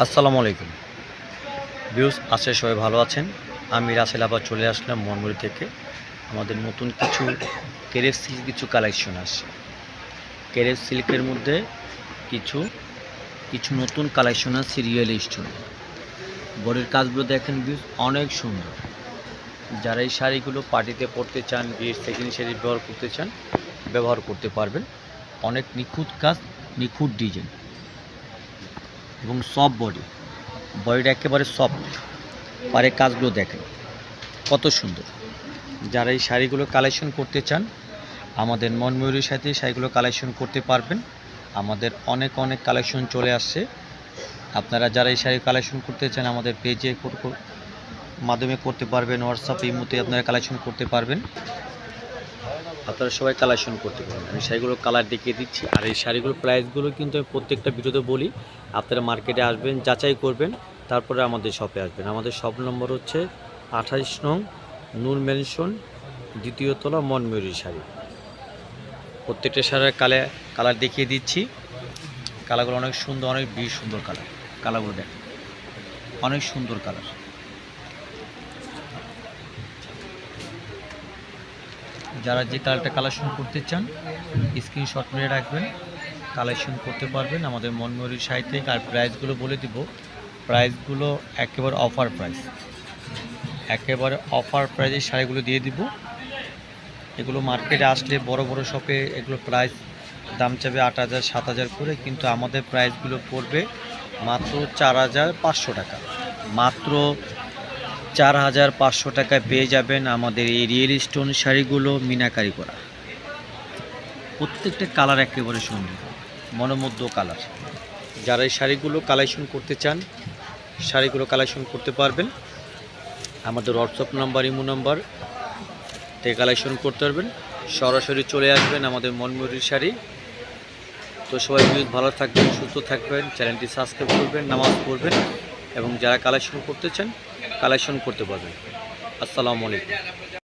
আসসালামু আলাইকুম ভিউস, আশা সবাই ভালো আছেন। আমি রাসেল আবার চলে আসলাম মনমুড়ি থেকে। আমাদের নতুন কেরেফ সিল্ক কিছু কালেকশন আসছে। কেরেফ সিল্কের মধ্যে কিছু কিছু নতুন কালেকশন আছে রিয়েল স্টোন। বডির কাজগুলো দেখেন ভিউস, অনেক সুন্দর। যারা এই শাড়িগুলো পার্টিতে পরতে চান, বিয়ের সেকেন্ড শাড়ি ব্যবহার করতে পারবেন। অনেক নিখুঁত কাজ, নিখুঁত ডিজাইন এবং সফট বডিটা একেবারে সফট। পারে কাজগুলো দেখেন কত সুন্দর। যারা এই শাড়িগুলো কালেকশন করতে চান, আমাদের মনময়ূরীর সাথে শাড়িগুলো কালেকশন করতে পারবেন। আমাদের অনেক কালেকশন চলে আসছে। আপনারা যারা এই শাড়ি কালেকশন করতে চান, আমাদের পেজে মাধ্যমে করতে পারবেন, হোয়াটসঅ্যাপ ইমোতে আপনারা কালেকশন করতে পারবেন। আপনারা সবাই কালেকশন করতে পারবেন। আমি শাড়িগুলো কালার দেখিয়ে দিচ্ছি। আর এই শাড়িগুলোর প্রাইসগুলো কিন্তু আমি প্রত্যেকটা ভিডিওতে বলি। আপনারা মার্কেটে আসবেন, যাচাই করবেন, তারপরে আমাদের শপে আসবেন। আমাদের শপ নম্বর হচ্ছে 28 নং নূর ম্যানশন, দ্বিতীয় তলা, মনময়ূরী শাড়ি। প্রত্যেকটা শাড়ির কালার দেখিয়ে দিচ্ছি। কালারগুলো অনেক সুন্দর, অনেক বেশি সুন্দর কালারগুলো দেখেন, অনেক সুন্দর কালার। যারা যে কালারটা কালেকশন করতে চান, স্ক্রিনশট মেরে রাখবেন, কালেকশন করতে পারবেন আমাদের মনময়ূরীর শাড়ি থেকে। আর প্রাইসগুলো বলে দিব, প্রাইসগুলো একেবারে অফার প্রাইস, একেবারে অফার প্রাইসে শাড়িগুলো দিয়ে দিব। এগুলো মার্কেটে আসলে বড় শপে এগুলো প্রাইস দাম চাবে 8,000 7,000 করে, কিন্তু আমাদের প্রাইসগুলো পড়বে মাত্র 4,500 টাকা। মাত্র 4,500 টাকায় পেয়ে যাবেন আমাদের এই রিয়েল স্টোন শাড়িগুলো, মিনাকারি করা। প্রত্যেকটা কালার একেবারে সুন্দর, মনোমুগ্ধ কালার। যারা এই শাড়িগুলো কালেকশন করতে চান, শাড়িগুলো কালেকশন করতে পারবেন। আমাদের হোয়াটসঅ্যাপ নাম্বার, ইমো নাম্বার থেকে কালেকশন করতে পারবেন। সরাসরি চলে আসবেন আমাদের মনময়ূরীর শাড়ি। তো সবাই ভালো থাকবেন, সুস্থ থাকবেন, চ্যানেলটি সাবস্ক্রাইব করবেন, নামাজ পড়বেন, এবং যারা কালেকশন করতে চান কালেকশন করতে পারবেন। আসসালামু আলাইকুম।